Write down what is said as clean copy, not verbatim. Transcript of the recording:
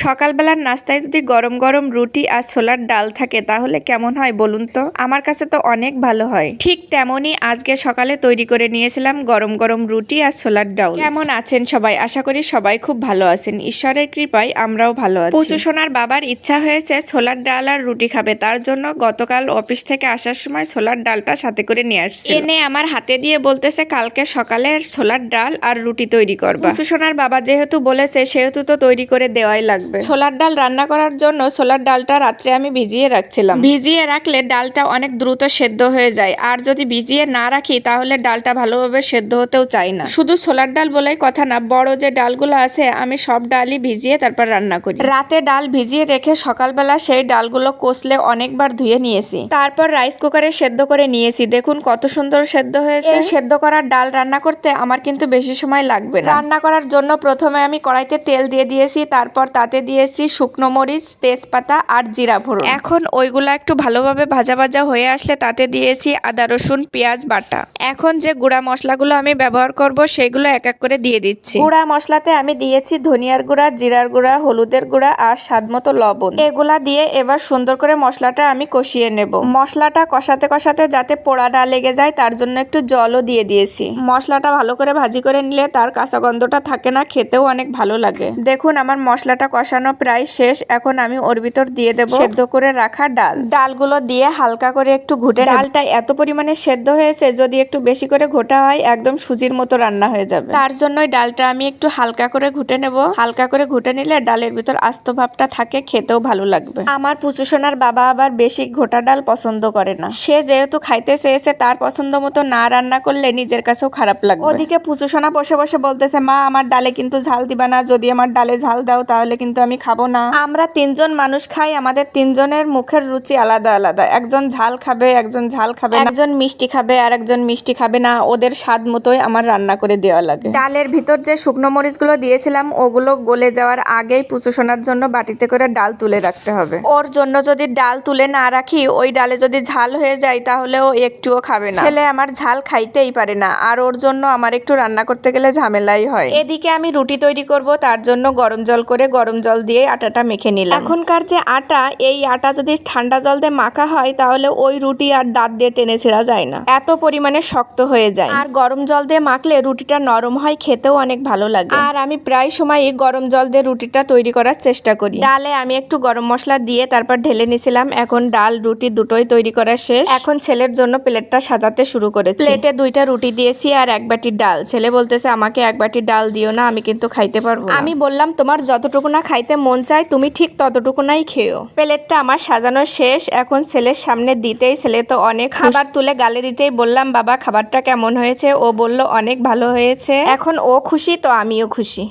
সকালবেলার নাস্তায় যদি গরম গরম রুটি আর ছোলার ডাল থাকে তাহলে কেমন হয় বলুন তো? আমার কাছে তো অনেক ভালো হয়। ঠিক তেমনই আজকে সকালে তৈরি করে নিয়েছিলাম গরম গরম রুটি আর ছোলার ডাল। কেমন আছেন সবাই? আশা করি সবাই খুব ভালো আছেন। ঈশ্বরের কৃপায় আমরাও ভালো আছি। পুচু সোনার বাবার ইচ্ছা হয়েছে ছোলার ডাল আর রুটি খাবে, তার জন্য গতকাল অফিস থেকে আসার সময় ছোলার ডালটা সাথে করে নিয়ে আসছে। এনে আমার হাতে দিয়ে বলতেছে কালকে সকালে ছোলার ডাল আর রুটি তৈরি করবা। পুচু সোনার বাবা যেহেতু বলেছে সেহেতু তো তৈরি করে দেওয়াই লাগবে। ছোলার ডাল রান্না করার জন্য ছোলার ডালটা রাত্রে আমি ভিজিয়ে রাখছিলাম। ভিজিয়ে রাখলে ডালটা অনেক দ্রুত সেদ্ধ হয়ে যায়, আর যদি ভিজিয়ে না রাখি তাহলে ডালটা ভালোভাবে সেদ্ধ হতেও চায় না। শুধু ছোলার ডাল বলেই কথা না, বড় যে ডালগুলো আছে আমি সব ডালই ভিজিয়ে তারপর রান্না করি। রাতে ডাল ভিজিয়ে রেখে সকালবেলা সেই ডালগুলো কষলে অনেকবার ধুয়ে নিয়েছি, তারপর রাইস কুকারে সেদ্ধ করে নিয়েছি। দেখুন কত সুন্দর সেদ্ধ হয়েছে। এই সেদ্ধ করার ডাল রান্না করতে আমার কিন্তু বেশি সময় লাগবে না। রান্না করার জন্য প্রথমে আমি কড়াইতে তেল দিয়ে দিয়েছি, তারপর তাতে দিয়েছি শুকনো মরিচ, তেজপাতা আর জিরা ফোড়ন। এখন ওইগুলা একটু ভালোভাবে ভাজা ভাজা হয়ে আসলে তাতে দিয়েছি আদা রসুন পেঁয়াজ বাটা। এখন যে গুঁড়া মশলাগুলো আমি ব্যবহার করব সেগুলো এক এক করে দিয়ে দিচ্ছি। গুঁড়া মশলাতে আমি দিয়েছি ধনিয়ার গুঁড়া, জিরার গুঁড়া, হলুদের গুঁড়া আর স্বাদমতো লবণ। এগুলা দিয়ে এবার সুন্দর করে মশলাটা আমি কষিয়ে নেব। মশলাটা কষাতে কষাতে যাতে পোড়া না লেগে যায় তার জন্য একটু জলও দিয়ে দিয়েছি। মশলাটা ভালো করে ভাজি করে নিলে তার কাঁচা গন্ধটা থাকে না, খেতেও অনেক ভালো লাগে। দেখুন আমার মশলাটা কষানো প্রায় শেষ। এখন আমি ওর ভিতর দিয়ে দেব সেদ্ধ করে রাখা ডাল। ডালগুলো দিয়ে হালকা করে একটু ঘুটে, ডালটা এত পরিমাণে সেদ্ধ হয়েছে যদি একটু বেশি করে ঘোটা হয় একদম সুজির মতো রান্না হয়ে যাবে। তার জন্যই ডালটা আমি একটু হালকা করে ঘুটে নেব। হালকা করে ঘুটে নিলে ডালের ভিতর আস্ত ভাবটা থাকে, খেতেও ভালো লাগবে। আমার পুচু সোনার বাবা আবার বেশি ঘোটা ডাল পছন্দ করে না। সে যেহেতু খাইতে চেয়েছে তার পছন্দ মতো না রান্না করলে নিজের কাছেও খারাপ লাগবে। ওদিকে পুচু সোনা বসে বসে বলতেছে মা আমার ডালে কিন্তু ঝাল দিবা না, যদি আমার ডালে ঝাল দাও তাহলে কিন্তু আমি খাবো না। আমরা তিনজন মানুষ খাই, আমাদের তিনজনের মুখের রুচি আলাদা আলাদা। একজন ঝাল খাবে, একজন ঝাল খাবে না, একজন মিষ্টি খাবে আর একজন মিষ্টি খাবে না। ওদের স্বাদ মতোই আমার রান্না করে দেওয়া লাগে। ডালের ভিতর যে শুকনো মরিচগুলো দিয়েছিলাম ওগুলো গলে যাওয়ার আগেই পুচু সোনার জন্য বাটিতে করে ডাল তুলে রাখতে হবে। ওর জন্য যদি ডাল তুলে না রাখি ওই ডালে যদি ঝাল হয়ে যায় তাহলে ও একটুও খাবে না। ছেলে আমার ঝাল খাইতেই পারে না, আর ওর জন্য আমার একটু রান্না করতে গেলে ঝামেলাই হয়। এদিকে আমি রুটি তৈরি করব, তার জন্য গরম জল করে গরম জল দিয়ে আটাটা মেখে নিলাম। এখনকার যে আটা, এই আটা যদি ঠান্ডা জল দিয়ে মাখা হয় তাহলে ওই রুটি আর দাঁত দিয়ে টেনে ছেঁড়া যায় না, এত পরিমাণে শক্ত হয়ে যায়। আর গরম জল দিয়ে মাখলে রুটিটা নরম হয়, খেতেও অনেক ভালো লাগে। আর আমি প্রায় সময়ই গরম জল দিয়ে রুটিটা তৈরি করার চেষ্টা করি। ডালে আমি একটু গরম মশলা দিয়ে তারপর ঢেলে নিছিলাম। এখন ডাল রুটি দুটোই তৈরি করা শেষ। এখন ছেলের জন্য প্লেটটা সাজাতে শুরু করেছি। প্লেটে 2টা রুটি দিয়েছি আর 1 বাটি ডাল। ছেলে বলতেছে আমাকে 1 বাটি ডাল দিও না, আমি কিন্তু খাইতে পারবো না। আমি বললাম তোমার যতটুকু না খাইতে মন চায় তুমি ঠিক ততটুকু নাই খেও। প্লেটটা আমার সাজানো শেষ। এখন ছেলের সামনে দিতেই ছেলে তো অনেক খাবার তুলে গালে দিতেই বললাম বাবা খাবারটা কেমন হয়েছে? ও বলল অনেক ভালো হয়েছে। এখন ও খুশি তো আমিও খুশি।